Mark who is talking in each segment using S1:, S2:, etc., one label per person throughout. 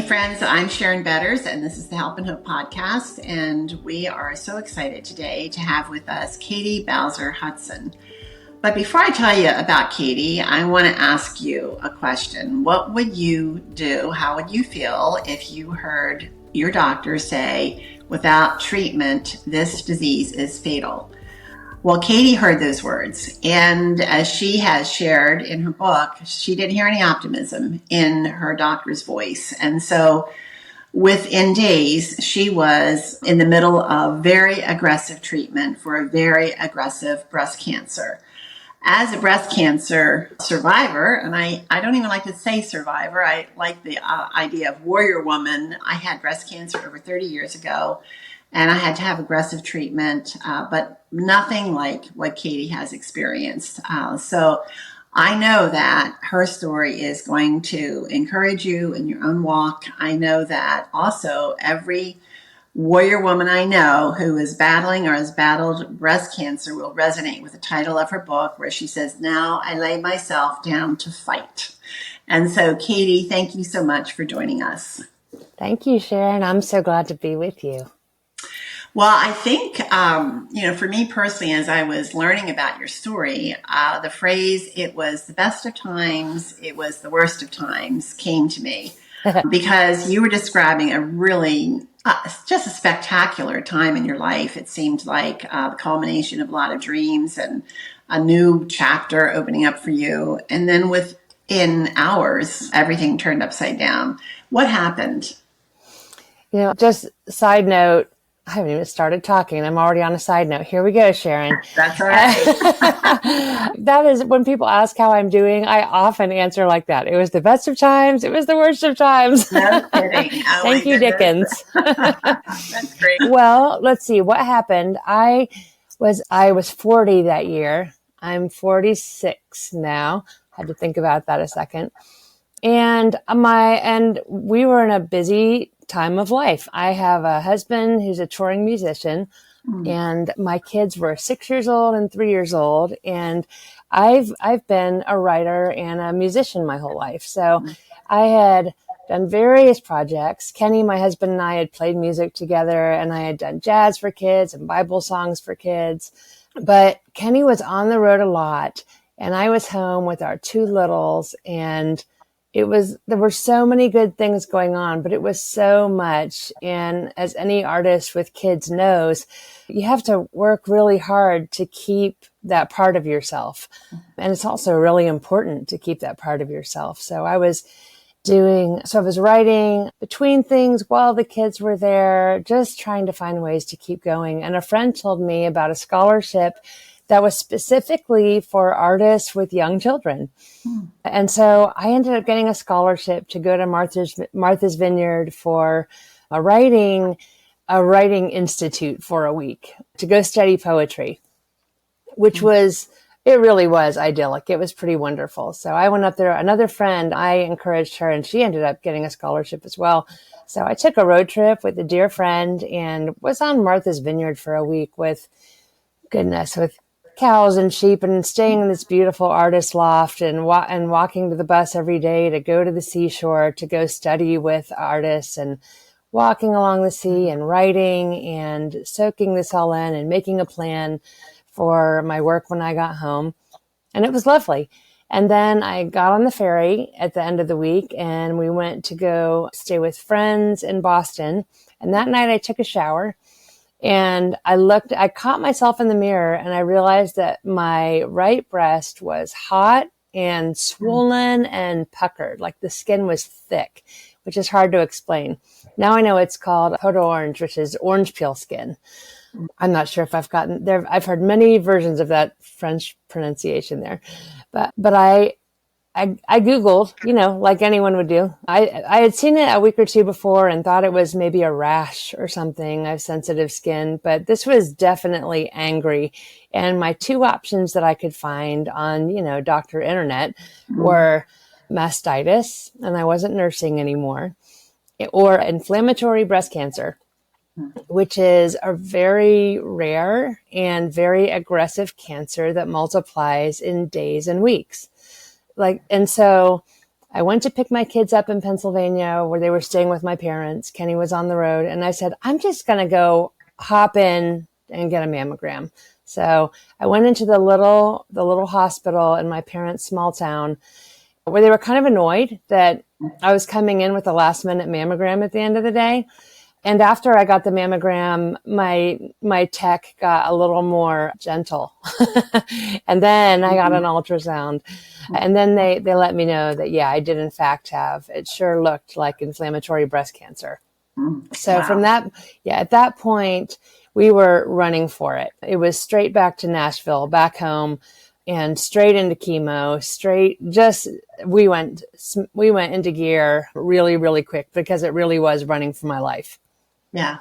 S1: friends, I'm Sharon Betters, and this is the Help and Hope podcast, and we are so excited today to have with us Katy Bowser Hutson. But before I tell you about Katy, I want to ask you a question. What would you do, how would you feel if you heard your doctor say, without treatment, this disease is fatal? Well, Katy heard those words, and as she has shared in her book, she didn't hear any optimism in her doctor's voice. And so within days, she was in the middle of very aggressive treatment for a very aggressive breast cancer. As a breast cancer survivor, and I don't even like to say survivor, I like the idea of warrior woman. I had breast cancer over 30 years ago, and I had to have aggressive treatment, but nothing like what Katy has experienced. So I know that her story is going to encourage you in your own walk. I know that also every warrior woman I know who is battling or has battled breast cancer will resonate with the title of her book, where she says, "Now I lay myself down to fight." And so, Katy, thank you so much for joining us.
S2: Thank you, Sharon. I'm so glad to be with you.
S1: Well, I think, for me personally, as I was learning about your story, the phrase, "it was the best of times, it was the worst of times," came to me because you were describing a really, just a spectacular time in your life. It seemed like the culmination of a lot of dreams and a new chapter opening up for you. And then within hours, everything turned upside down. What happened?
S2: Just side note, I haven't even started talking. I'm already on a side note. Here we go, Sharon.
S1: That's all right.
S2: That is, when people ask how I'm doing, I often answer like that. It was the best of times. It was the worst of times.
S1: No kidding. Oh,
S2: Thank you, Dickens.
S1: That's great.
S2: Well, let's see what happened. I was 40 that year. I'm 46 now. Had to think about that a second. And we were in a busy time of life. I have a husband who's a touring musician, and my kids were 6 years old and 3 years old. And I've been a writer and a musician my whole life. So I had done various projects. Kenny, my husband, and I had played music together, and I had done jazz for kids and Bible songs for kids. But Kenny was on the road a lot, and I was home with our two littles, and there were so many good things going on, but it was so much. And as any artist with kids knows, you have to work really hard to keep that part of yourself. And it's also really important to keep that part of yourself. So I was writing between things while the kids were there, just trying to find ways to keep going. And a friend told me about a scholarship that was specifically for artists with young children. And so I ended up getting a scholarship to go to Martha's Vineyard for a writing institute for a week to go study poetry, which it really was idyllic. It was pretty wonderful. So I went up there. Another friend, I encouraged her, and she ended up getting a scholarship as well. So I took a road trip with a dear friend and was on Martha's Vineyard for a week with cows and sheep, and staying in this beautiful artist loft, and walking to the bus every day to go to the seashore to go study with artists, and walking along the sea and writing and soaking this all in and making a plan for my work when I got home. And it was lovely. And then I got on the ferry at the end of the week, and we went to go stay with friends in Boston. And that night I took a shower. And I caught myself in the mirror, and I realized that my right breast was hot and swollen and puckered, like the skin was thick, which is hard to explain. Now I know it's called photo orange, which is orange peel skin. I'm not sure if I've gotten there. I've heard many versions of that French pronunciation there, but I Googled, like anyone would do. I had seen it a week or two before and thought it was maybe a rash or something. I have sensitive skin, but this was definitely angry. And my two options that I could find on, Dr. Internet were mastitis, and I wasn't nursing anymore, or inflammatory breast cancer, which is a very rare and very aggressive cancer that multiplies in days and weeks. And so I went to pick my kids up in Pennsylvania where they were staying with my parents. Kenny was on the road. And I said, I'm just going to go hop in and get a mammogram. So I went into the little hospital in my parents' small town where they were kind of annoyed that I was coming in with a last minute mammogram at the end of the day. And after I got the mammogram, my tech got a little more gentle. And then I got an ultrasound. And then they let me know that, yeah, I did in fact have, it sure looked like inflammatory breast cancer. So from that, at that point, we were running for it. It was straight back to Nashville, back home, and straight into chemo, we went into gear really, really quick because it really was running for my life.
S1: Yeah.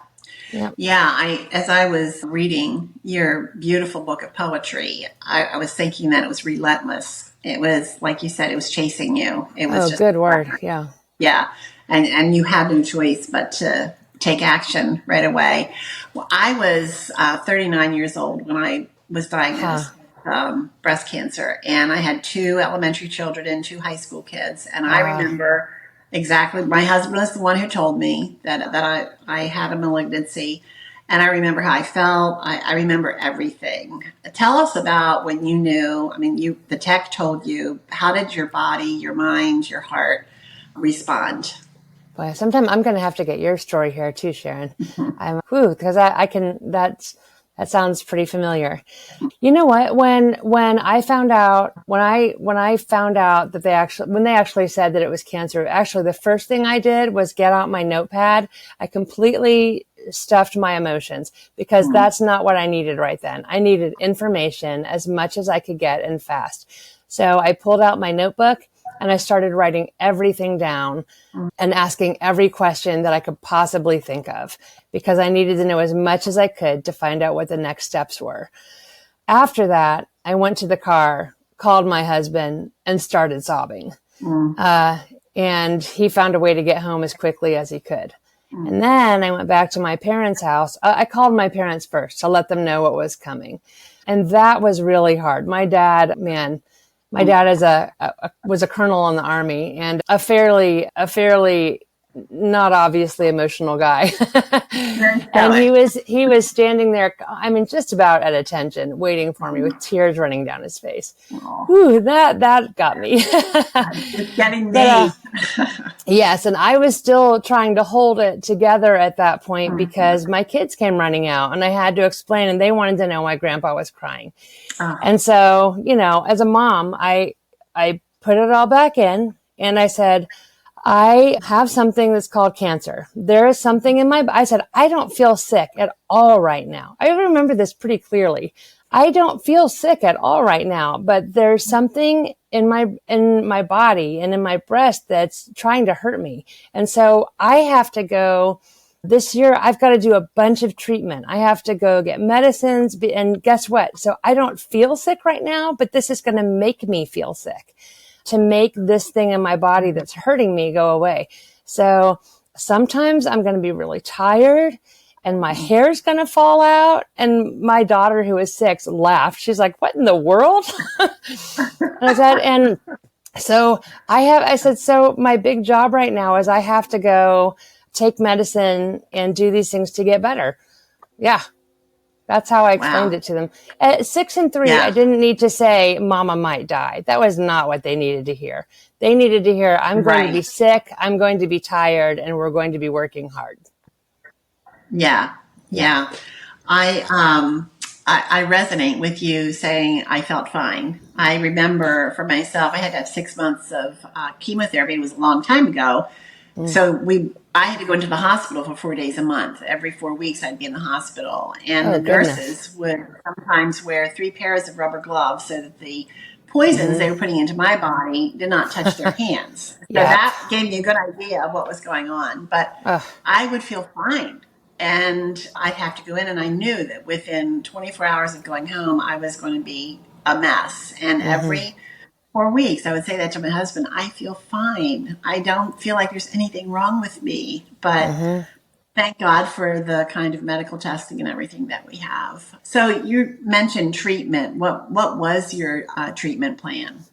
S2: Yeah.
S1: Yeah. As I was reading your beautiful book of poetry, I was thinking that it was relentless. It was, like you said, it was chasing you. It was just
S2: good word. Yeah.
S1: Yeah. And you had no choice but to take action right away. Well, I was 39 years old when I was diagnosed with breast cancer, and I had 2 elementary children and 2 high school kids. And I remember exactly, my husband was the one who told me that I had a malignancy. And I remember how I felt. I remember everything. Tell us about when you knew. I mean, the tech told you. How did your body, your mind, your heart respond?
S2: Boy, sometime I'm going to have to get your story here too, Sharon. Because I can. That sounds pretty familiar. You know what? When I found out that when they actually said that it was cancer, actually the first thing I did was get out my notepad. I completely stuffed my emotions because that's not what I needed right then. I needed information as much as I could get and fast. So I pulled out my notebook and I started writing everything down and asking every question that I could possibly think of because I needed to know as much as I could to find out what the next steps were. After that, I went to the car, called my husband, and started sobbing. And he found a way to get home as quickly as he could. And then I went back to my parents' house. I called my parents first to let them know what was coming. And that was really hard. My dad was a colonel in the Army and a fairly not obviously emotional guy. And he was standing there, I mean, just about at attention, waiting for me with tears running down his face. Ooh, that got me.
S1: It's getting me.
S2: Yes, and I was still trying to hold it together at that point because my kids came running out and I had to explain and they wanted to know why grandpa was crying. And so, as a mom, I put it all back in and I said, I have something that's called cancer. There is something I said, I don't feel sick at all right now. I remember this pretty clearly. I don't feel sick at all right now, but there's something in my body and in my breast that's trying to hurt me. And so I have to go this year. I've got to do a bunch of treatment. I have to go get medicines. And guess what? So I don't feel sick right now, but this is going to make me feel sick to make this thing in my body that's hurting me go away. So sometimes I'm going to be really tired and my hair's going to fall out. And my daughter, who is 6, laughed. She's like, what in the world? And so I said, so my big job right now is I have to go take medicine and do these things to get better. Yeah. That's how I explained it to them. At 6 and 3, I didn't need to say, Mama might die. That was not what they needed to hear. They needed to hear, I'm going to be sick, I'm going to be tired, and we're going to be working hard.
S1: Yeah. I resonate with you saying I felt fine. I remember for myself, I had to have 6 months of chemotherapy. It was a long time ago. So I had to go into the hospital for 4 days a month. Every 4 weeks, I'd be in the hospital. And the nurses would sometimes wear 3 pairs of rubber gloves so that the poisons they were putting into my body did not touch their hands. So that gave me a good idea of what was going on. But I would feel fine. And I'd have to go in, and I knew that within 24 hours of going home, I was going to be a mess. And every 4 weeks, I would say that to my husband, I feel fine. I don't feel like there's anything wrong with me, but thank God for the kind of medical testing and everything that we have. So you mentioned treatment. What was your treatment plan?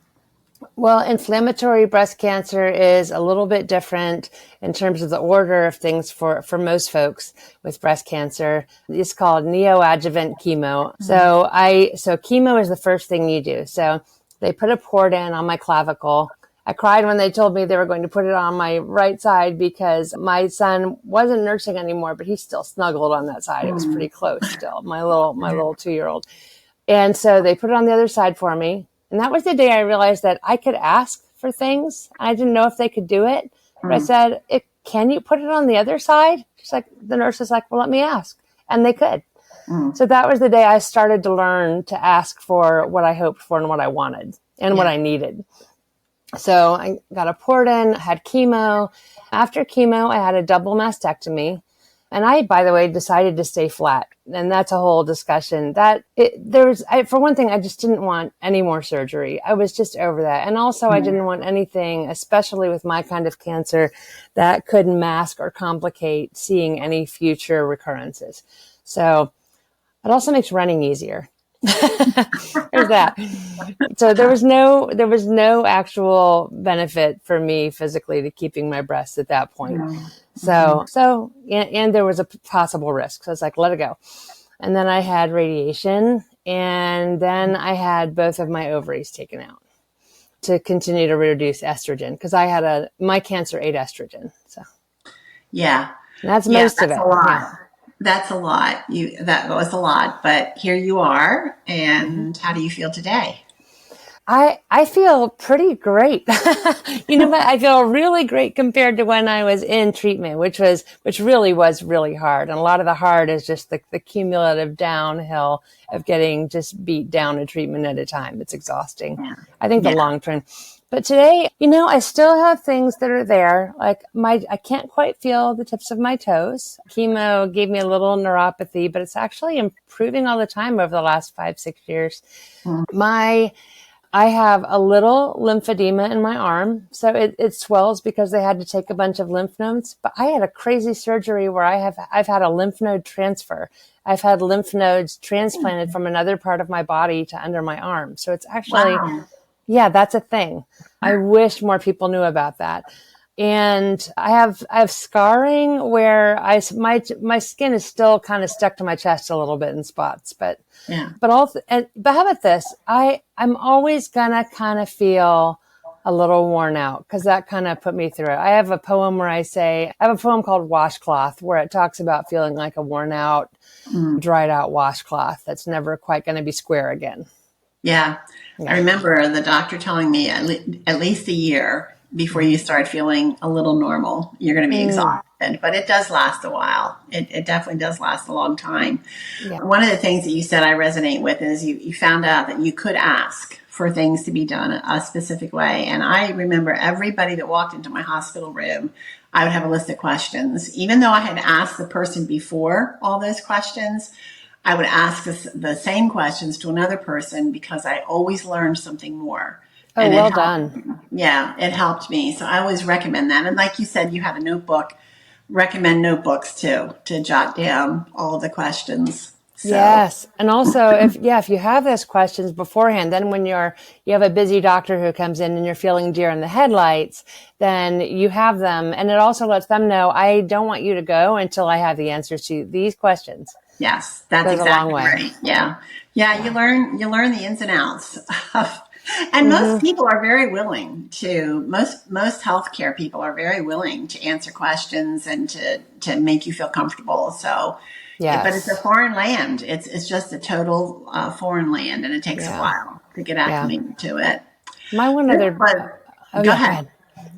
S2: Well, inflammatory breast cancer is a little bit different in terms of the order of things for most folks with breast cancer. It's called neoadjuvant chemo. So chemo is the first thing you do. So they put a port in on my clavicle. I cried when they told me they were going to put it on my right side because my son wasn't nursing anymore, but he still snuggled on that side. It was pretty close still, my little 2-year-old. And so they put it on the other side for me. And that was the day I realized that I could ask for things. I didn't know if they could do it. But I said, can you put it on the other side? She's like, the nurse was like, well, let me ask. And they could. So that was the day I started to learn to ask for what I hoped for and what I wanted and what I needed. So I got a port in, had chemo. After chemo, I had a double mastectomy. And I, by the way, decided to stay flat. And that's a whole discussion. For one thing, I just didn't want any more surgery. I was just over that. And also I didn't want anything, especially with my kind of cancer, that could mask or complicate seeing any future recurrences. So it also makes running easier. There's that. So there was no actual benefit for me physically to keeping my breasts at that point. And there was a possible risk. So I was like, let it go. And then I had radiation, and then I had both of my ovaries taken out to continue to reduce estrogen because my cancer ate estrogen. So
S1: yeah,
S2: that's most of it.
S1: A lot. Yeah. That's a lot. That was a lot, but here you are. And how do you feel today?
S2: I feel pretty great. You know what? I feel really great compared to when I was in treatment, which really was really hard. And a lot of the hard is just the cumulative downhill of getting just beat down a treatment at a time. It's exhausting. Yeah. I think the long term. But today, I still have things that are there. Like I can't quite feel the tips of my toes. Chemo gave me a little neuropathy, but it's actually improving all the time over the last 5-6 years. I have a little lymphedema in my arm. So it swells because they had to take a bunch of lymph nodes. But I had a crazy surgery where I've had a lymph node transfer. I've had lymph nodes transplanted from another part of my body to under my arm. So it's actually, that's a thing. I wish more people knew about that. And I have scarring where my skin is still kind of stuck to my chest a little bit in spots, but how about this? I'm always gonna kind of feel a little worn out because that kind of put me through it. I have a poem called Washcloth where it talks about feeling like a worn out, dried out washcloth that's never quite going to be square again.
S1: Yeah. I remember the doctor telling me at least a year before you start feeling a little normal, you're going to be exhausted, but it does last a while. It definitely does last a long time. Yeah. One of the things that you said I resonate with is you found out that you could ask for things to be done a specific way. And I remember everybody that walked into my hospital room, I would have a list of questions. Even though I had asked the person before all those questions, I would ask the same questions to another person because I always learned something more.
S2: Oh, well done.
S1: Yeah, it helped me. So I always recommend that. And like you said, you have a notebook. Recommend notebooks too, to jot down all of the questions. So.
S2: Yes. And also if you have those questions beforehand, then when you have a busy doctor who comes in and you're feeling deer in the headlights, then you have them. And it also lets them know, I don't want you to go until I have the answers to these questions.
S1: Yes, that's exactly right. Yeah. Yeah. You learn the ins and outs of. And most people are very willing to, most healthcare people are very willing to answer questions and to make you feel comfortable. So, but it's a foreign land. It's just a total foreign land, and it takes a while to get acclimated to it. Go ahead.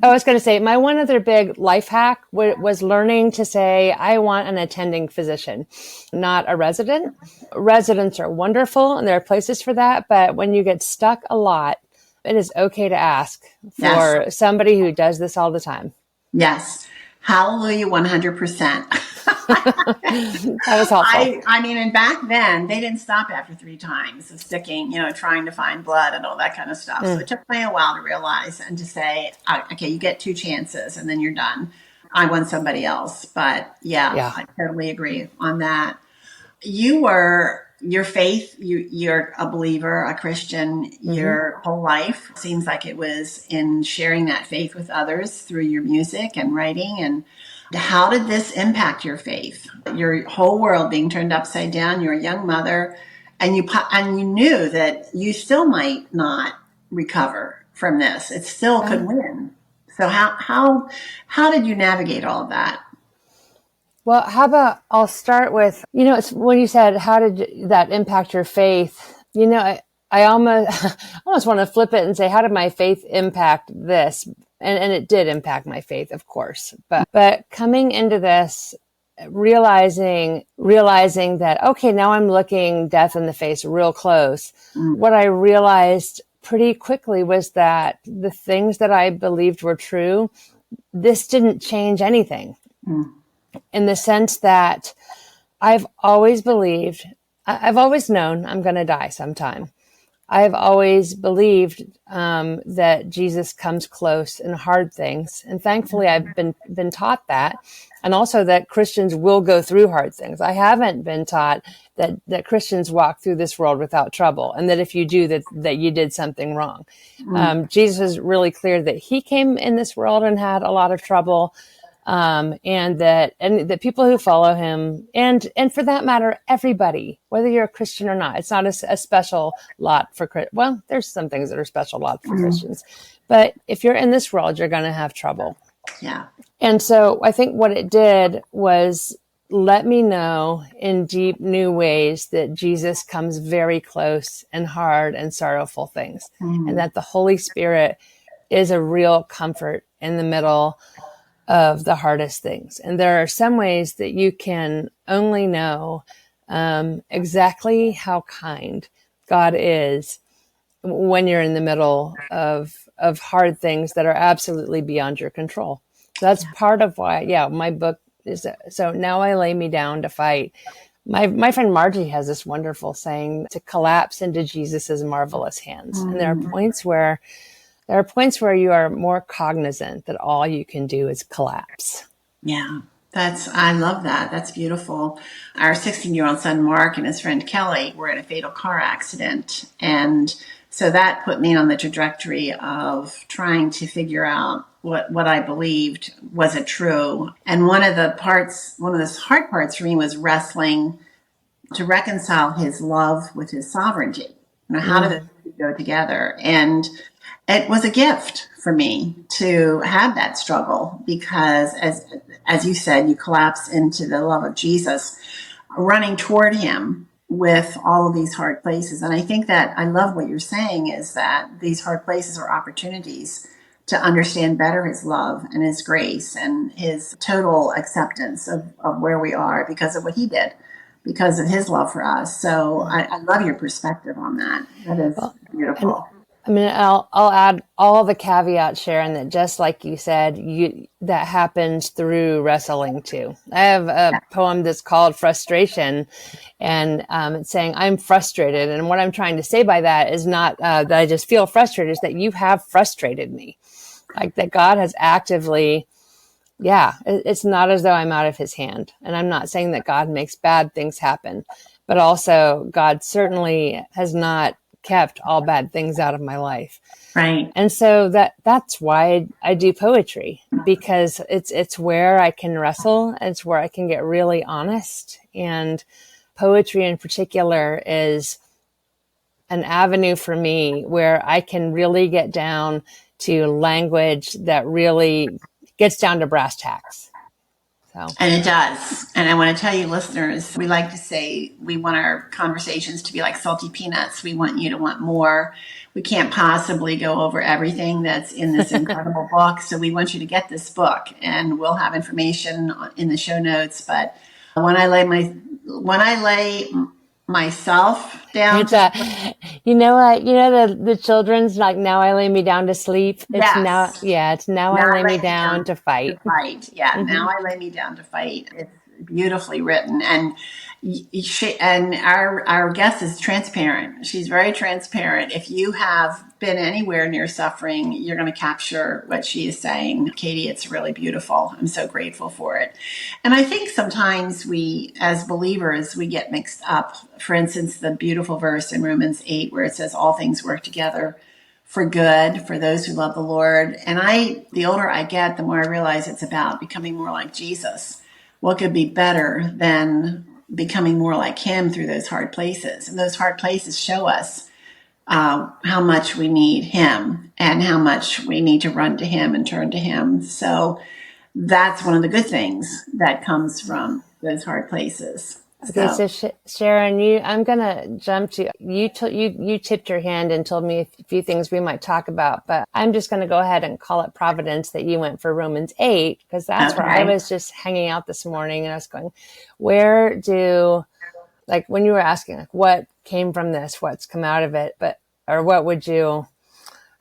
S2: I was going to say, my one other big life hack was learning to say, I want an attending physician, not a resident. Residents are wonderful, and there are places for that. But when you get stuck a lot, it is okay to ask for somebody who does this all the time.
S1: Yes. Hallelujah, 100%.
S2: That was helpful.
S1: I mean, and back then, they didn't stop after 3 times of sticking, trying to find blood and all that kind of stuff. So it took me a while to realize and to say, okay, you get 2 chances and then you're done. I want somebody else. But I totally agree on that. You were your faith, you're a believer, a Christian, your whole life seems like it was in sharing that faith with others through your music and writing. And how did this impact your faith? Your whole world being turned upside down. You're a young mother, and you knew that you still might not recover from this. It still could win. So how did you navigate all of that?
S2: Well, how about I'll start with, it's when you said, how did that impact your faith? I almost want to flip it and say, how did my faith impact this? And it did impact my faith, of course. But coming into this, realizing that, okay, now I'm looking death in the face real close. What I realized pretty quickly was that the things that I believed were true, this didn't change anything. In the sense that I've always believed, I've always known I'm going to die sometime. I've always believed that Jesus comes close in hard things. And thankfully, I've been taught that. And also that Christians will go through hard things. I haven't been taught that Christians walk through this world without trouble. And that if you do, that you did something wrong. Jesus is really clear that he came in this world and had a lot of trouble. And that people who follow him, and for that matter, everybody, whether you're a Christian or not, it's not a special lot for, well, there's some things that are special lot for Christians, but if you're in this world, you're going to have trouble.
S1: Yeah.
S2: And so I think what it did was let me know in deep new ways that Jesus comes very close in hard and sorrowful things, and that the Holy Spirit is a real comfort in the middle of the hardest things. And there are some ways that you can only know exactly how kind God is when you're in the middle of hard things that are absolutely beyond your control. So that's part of why, my book is, so now I lay me down to fight. My friend Margie has this wonderful saying, to collapse into Jesus's marvelous hands. And there are points where you are more cognizant that all you can do is collapse.
S1: Yeah, I love that. That's beautiful. Our 16-year-old son, Mark, and his friend Kelly were in a fatal car accident. And so that put me on the trajectory of trying to figure out what I believed, was it true? And one of the hard parts for me was wrestling to reconcile his love with his sovereignty. How do the two go together? And it was a gift for me to have that struggle because, as you said, you collapse into the love of Jesus, running toward him with all of these hard places. And I think that I love what you're saying is that these hard places are opportunities to understand better his love and his grace and his total acceptance of where we are because of what he did, because of his love for us. So I love your perspective on that. That is beautiful.
S2: I'll add all the caveats, Sharon, that just like you said, that happens through wrestling too. I have a poem that's called Frustration, and it's saying I'm frustrated. And what I'm trying to say by that is not that I just feel frustrated, is that you have frustrated me. Like that God has actively, it's not as though I'm out of his hand. And I'm not saying that God makes bad things happen, but also God certainly has not kept all bad things out of my life.
S1: Right.
S2: And so that's why I do poetry, because it's where I can wrestle. It's where I can get really honest. And poetry in particular is an avenue for me where I can really get down to language that really gets down to brass tacks. So.
S1: And it does. And I want to tell you, listeners, we like to say we want our conversations to be like salty peanuts. We want you to want more. We can't possibly go over everything that's in this incredible book. So we want you to get this book, and we'll have information in the show notes. But when I lay myself down,
S2: it's the children's like, now I lay me down to sleep. It's now I lay me down to fight.
S1: Yeah. Now I lay me down to fight. It's beautifully written. And And our guest is transparent. She's very transparent. If you have been anywhere near suffering, you're going to capture what she is saying. Katy, it's really beautiful. I'm so grateful for it. And I think sometimes we, as believers, we get mixed up. For instance, the beautiful verse in Romans 8 where it says all things work together for good for those who love the Lord. And the older I get, the more I realize it's about becoming more like Jesus. What could be better than becoming more like him through those hard places? And those hard places show us how much we need him and how much we need to run to him and turn to him. So that's one of the good things that comes from those hard places.
S2: Okay, so Sharon, I'm going to jump to you. You tipped your hand and told me a few things we might talk about, but I'm just going to go ahead and call it Providence that you went for Romans 8, because that's where I was just hanging out this morning, and I was going, when you were asking, like, what came from this, what's come out of it, or what would you,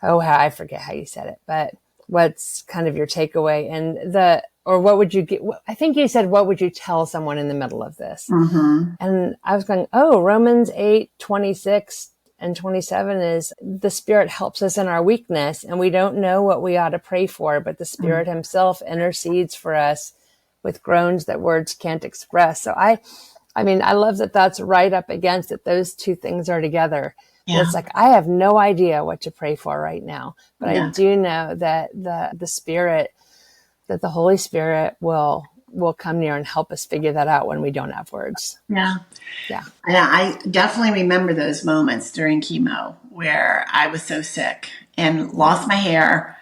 S2: I forget how you said it, but what's kind of your takeaway or what would you get? I think you said, what would you tell someone in the middle of this? Mm-hmm. And I was going, Romans 8:26 and 27 is the Spirit helps us in our weakness, and we don't know what we ought to pray for, but the Spirit himself intercedes for us with groans that words can't express. So I love that that's right up against it. Those two things are together. Yeah. It's like, I have no idea what to pray for right now, but I do know that the Spirit, that the Holy Spirit will come near and help us figure that out when we don't have words.
S1: Yeah. I definitely remember those moments during chemo where I was so sick and lost my hair.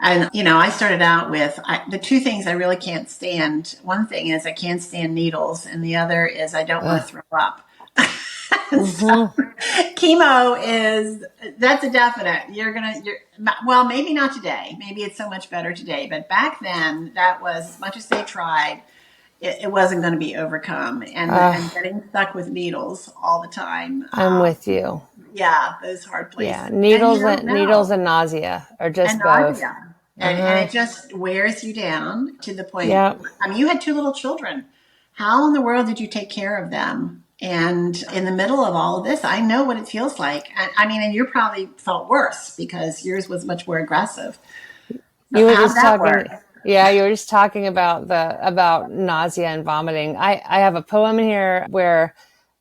S1: And, I started out with the two things I really can't stand. One thing is I can't stand needles, and the other is I don't want to throw up. So, chemo that's a definite. Well, maybe not today. Maybe it's so much better today. But back then, that was, as much as they tried, it wasn't going to be overcome. And getting stuck with needles all the time.
S2: I'm with you.
S1: Yeah, those hard places.
S2: Yeah, needles and nausea are just both.
S1: Nausea. And it just wears you down to the point.
S2: Yeah.
S1: You had 2 little children. How in the world did you take care of them? And in the middle of all of this, I know what it feels like. And you probably felt worse because yours was much more aggressive.
S2: You were just talking. Yeah, you were just talking about nausea and vomiting. I have a poem here where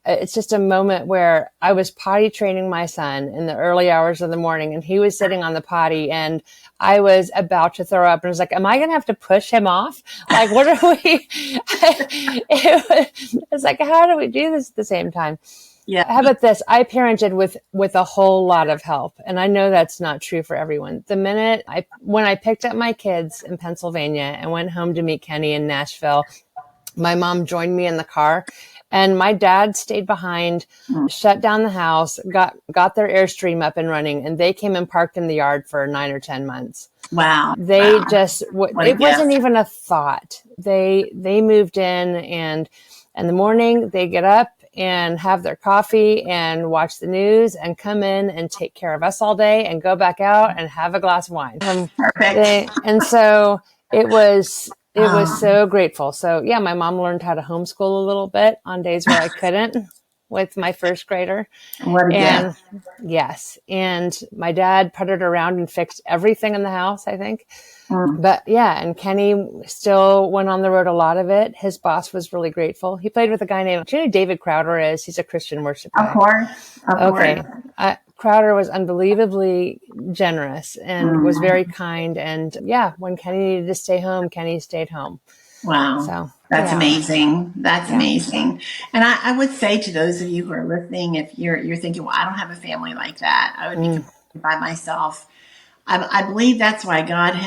S2: it's just a moment where I was potty training my son in the early hours of the morning, and he was sitting on the potty, and I was about to throw up, and I was like, am I going to have to push him off? Like, what are we? It's like, how do we do this at the same time? Yeah. How about this? I parented with a whole lot of help. And I know that's not true for everyone. When I picked up my kids in Pennsylvania and went home to meet Kenny in Nashville, my mom joined me in the car, and my dad stayed behind, shut down the house, got their Airstream up and running, and they came and parked in the yard for 9 or 10 months.
S1: Wow.
S2: It wasn't even a thought. They moved in, and in the morning they get up and have their coffee and watch the news and come in and take care of us all day and go back out and have a glass of wine.
S1: Perfect.
S2: And so it was so grateful. So yeah, my mom learned how to homeschool a little bit on days where I couldn't with my first grader.
S1: What a gift.
S2: Yes. And my dad puttered around and fixed everything in the house, I think. But yeah, and Kenny still went on the road a lot of it. His boss was really grateful. He played with a guy named, do you know who David Crowder is? He's a Christian worship guy.
S1: Of course.
S2: Okay. Crowder was unbelievably generous and was very kind. And yeah, when Kenny needed to stay home, Kenny stayed home.
S1: Wow. So that's amazing. That's amazing. And I would say to those of you who are listening, if you're thinking, well, I don't have a family like that, I would be completely by myself. I believe that's why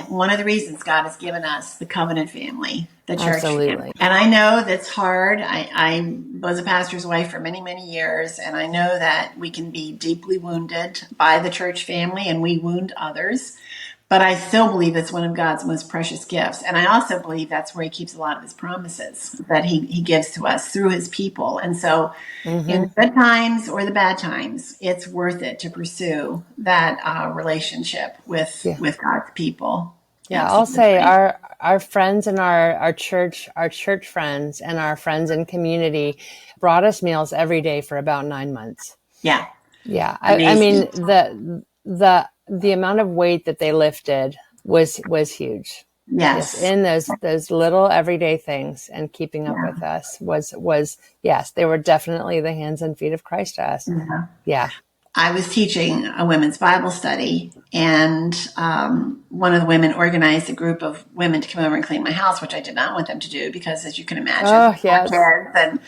S1: one of the reasons God has given us the covenant family, the church family. And I know that's hard. I was a pastor's wife for many, many years, and I know that we can be deeply wounded by the church family, and we wound others. But I still believe it's one of God's most precious gifts. And I also believe that's where he keeps a lot of his promises that he gives to us through his people. And so in the good times or the bad times, it's worth it to pursue that relationship with God's people.
S2: Yeah, I'll say our friends and our church friends and our friends in community, brought us meals every day for about 9 months.
S1: Yeah.
S2: Yeah. I mean, the amount of weight that they lifted was huge. Yes.
S1: Yes.
S2: In those little everyday things and keeping up with us was, yes, they were definitely the hands and feet of Christ to us.
S1: Yeah.
S2: Yeah.
S1: I was teaching a women's Bible study, and one of the women organized a group of women to come over and clean my house, which I did not want them to do because, as you can imagine,
S2: yes.
S1: kids, and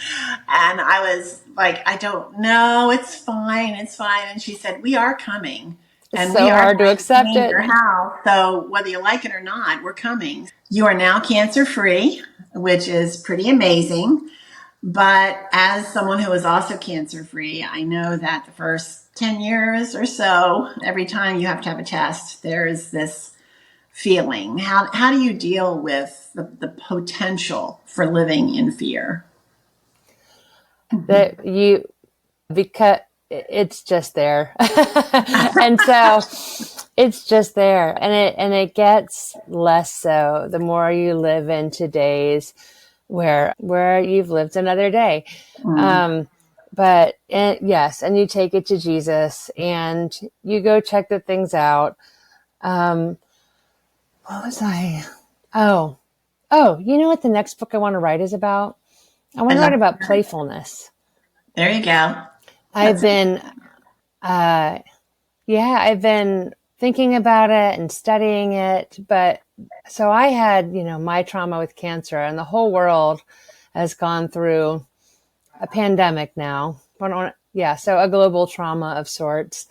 S1: I was like, I don't know, it's fine. And she said, we are coming. And
S2: so
S1: we are
S2: hard to accept it.
S1: Your house, so whether you like it or not, we're coming. You are now cancer-free, which is pretty amazing. But as someone who is also cancer-free, I know that the first 10 years or so, every time you have to have a test, there's this feeling. How do you deal with the potential for living in fear?
S2: Because it's just there. And so it's just there. And it gets less so the more you live in today's where you've lived another day. But yes, and you take it to Jesus and you go check the things out. What was I? Oh, you know what the next book I want to write is about? I want to write about playfulness.
S1: There you go.
S2: I've been thinking about it and studying it, but so I had, my trauma with cancer, and the whole world has gone through a pandemic now. So a global trauma of sorts.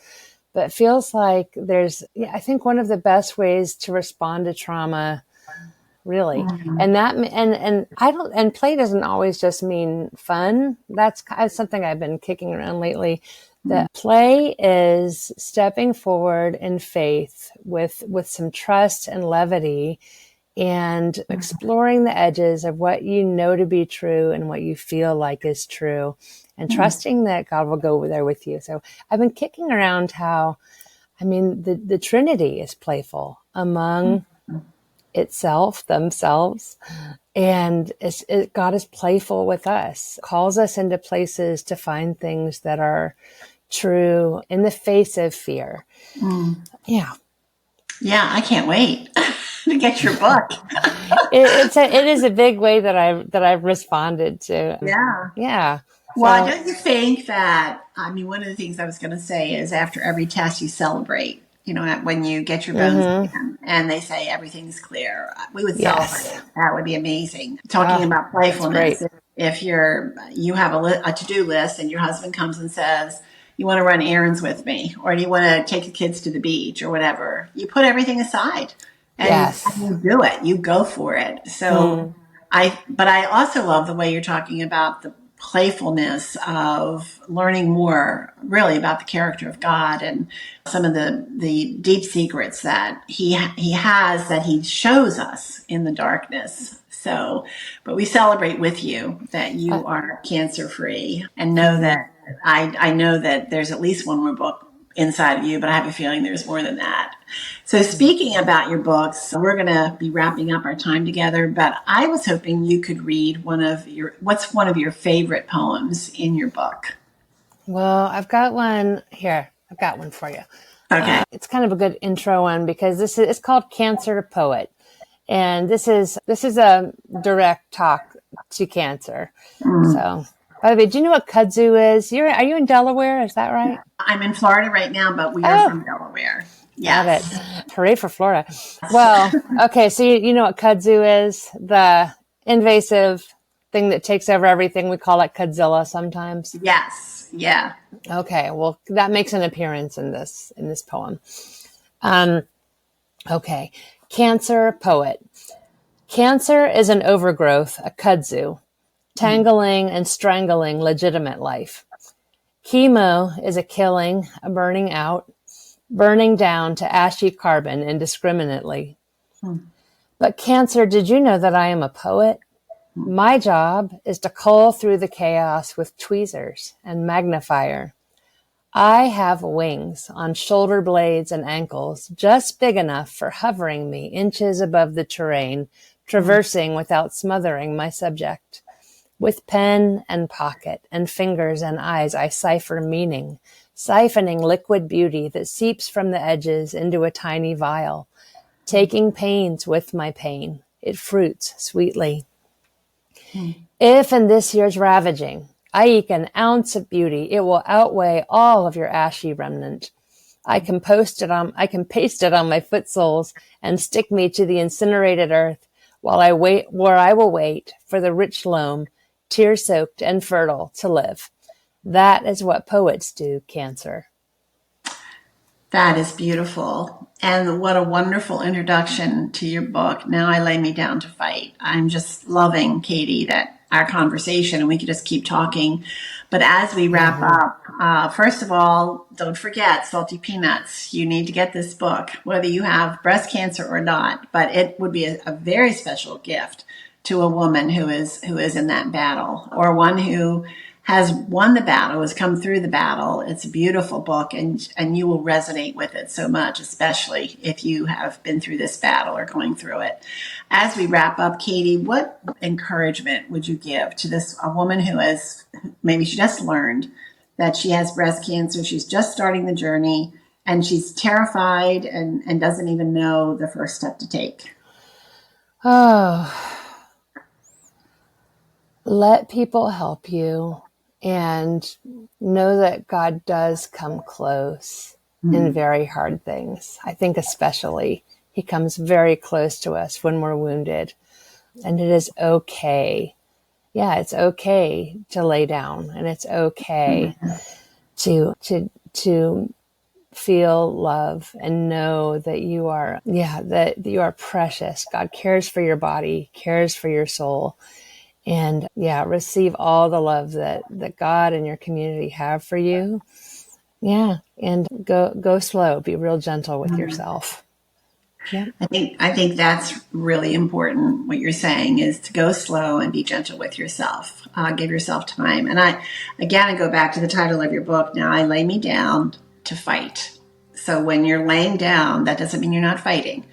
S2: But it feels like I think one of the best ways to respond to trauma, really, and play doesn't always just mean fun. That's something I've been kicking around lately. That play is stepping forward in faith with some trust and levity, and exploring the edges of what you know to be true and what you feel like is true, and trusting that God will go there with you. So I've been kicking around how, the Trinity is playful among themselves. And God is playful with us, calls us into places to find things that are true in the face of fear. Yeah.
S1: Yeah, I can't wait to get your book.
S2: It is a big way that I've responded to.
S1: Yeah.
S2: Yeah.
S1: Well, don't you think that, one of the things I was going to say is after every test you celebrate, when you get your bones scanned and they say everything's clear, we would celebrate. That would be amazing. Talking about playfulness. If you have a to-do list and your husband comes and says, you want to run errands with me, or do you want to take the kids to the beach or whatever, you put everything aside and you do it. You go for it. So but I also love the way you're talking about the playfulness of learning more really about the character of God and some of the deep secrets that he has, that he shows us in the darkness. So, but we celebrate with you that you are cancer free, and know that I know that there's at least one more book inside of you, but I have a feeling there's more than that. So speaking about your books, we're going to be wrapping up our time together, but I was hoping you could read what's one of your favorite poems in your book?
S2: Well, I've got one here. I've got one for you.
S1: Okay.
S2: It's kind of a good intro one because it's called Cancer Poet. And this is a direct talk to cancer. So, by the way, do you know what kudzu is? Are you in Delaware? Is that right?
S1: I'm in Florida right now, but we are from Delaware. Yes.
S2: Got it. Hooray for Florida. Well, okay. So you know what kudzu is? The invasive thing that takes over everything. We call it kudzilla sometimes.
S1: Yes. Yeah.
S2: Okay. Well, that makes an appearance in this poem. Okay. Cancer Poet. Cancer is an overgrowth, a kudzu, tangling and strangling legitimate life. Chemo is a killing, a burning out, burning down to ashy carbon indiscriminately. But cancer, did you know that I am a poet? My job is to cull through the chaos with tweezers and magnifier. I have wings on shoulder blades and ankles just big enough for hovering me inches above the terrain, traversing without smothering my subject. With pen and pocket and fingers and eyes, I cipher meaning, siphoning liquid beauty that seeps from the edges into a tiny vial. Taking pains with my pain, it fruits sweetly. If in this year's ravaging, I eke an ounce of beauty, it will outweigh all of your ashy remnant. I can paste it on my foot soles and stick me to the incinerated earth while I wait, where I will wait for the rich loam, tear-soaked and fertile, to live. That is what poets do, Cancer.
S1: That is beautiful. And what a wonderful introduction to your book, Now I Lay Me Down to Fight. I'm just loving, Katy, that our conversation, and we could just keep talking. But as we wrap up, first of all, don't forget Salty Peanuts. You need to get this book, whether you have breast cancer or not. But it would be a very special gift to a woman who is in that battle, or one who has won the battle, has come through the battle. It's a beautiful book, and you will resonate with it so much, especially if you have been through this battle or going through it. As we wrap up, Katy, what encouragement would you give to a woman who has, maybe she just learned that she has breast cancer, she's just starting the journey, and she's terrified and doesn't even know the first step to take?
S2: Oh, let people help you. And know that God does come close in very hard things. I think especially he comes very close to us when we're wounded. And it is okay. Yeah, it's okay to lay down, and it's okay to feel love and know that you are, that you are precious. God cares for your body, cares for your soul. And receive all the love that God and your community have for you. Yeah. And go slow, be real gentle with yourself. Yeah.
S1: I think that's really important. What you're saying is to go slow and be gentle with yourself. Give yourself time. And I go back to the title of your book, Now I Lay Me Down to Fight. So when you're laying down, that doesn't mean you're not fighting.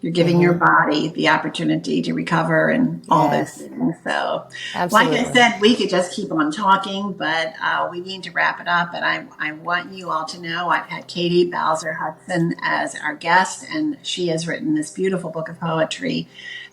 S1: You're giving your body the opportunity to recover and all those things. So,
S2: absolutely.
S1: Like I said, we could just keep on talking, but we need to wrap it up. And I want you all to know I've had Katy Bowser Hutson as our guest, and she has written this beautiful book of poetry,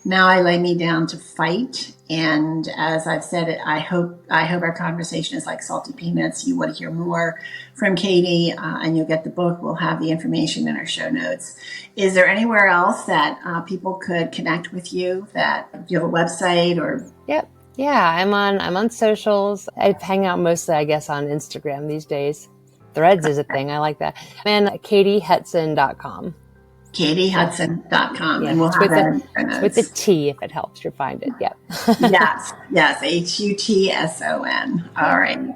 S1: Now I Lay Me Down to Fight. And as I've said, I hope our conversation is like salty peanuts. You want to hear more from Katy, and you'll get the book. We'll have the information in our show notes. Is there anywhere else that people could connect with you? That do you have a website or?
S2: Yep. Yeah, I'm on socials. I hang out mostly, I guess, on Instagram these days. Threads is a thing. I like that. And katyhutson.com.
S1: katyhutson.com.
S2: Yeah,
S1: and we'll have that in the show
S2: notes. With the T, if it helps, you'll find it. Yep.
S1: Yes. Hutson. All right.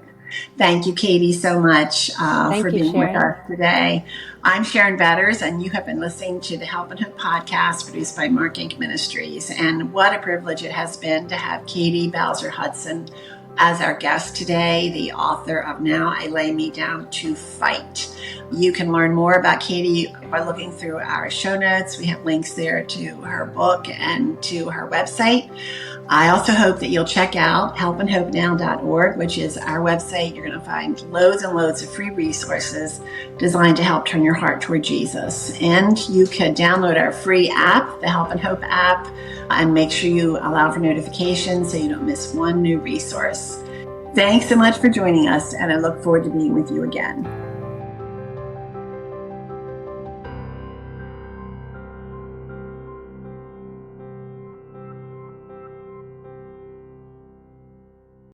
S1: Thank you, Katy, so much for being
S2: Sharon.
S1: with us today. I'm Sharon Betters, and you have been listening to the Help and Hope podcast produced by Mark Inc. Ministries. And what a privilege it has been to have Katy Bowser Hutson as our guest today, the author of Now I Lay Me Down to Fight. You can learn more about Katy by looking through our show notes. We have links there to her book and to her website. I also hope that you'll check out helpandhopenow.org, which is our website. You're going to find loads and loads of free resources designed to help turn your heart toward Jesus. And you can download our free app, the Help and Hope app, and make sure you allow for notifications so you don't miss one new resource. Thanks so much for joining us, and I look forward to being with you again.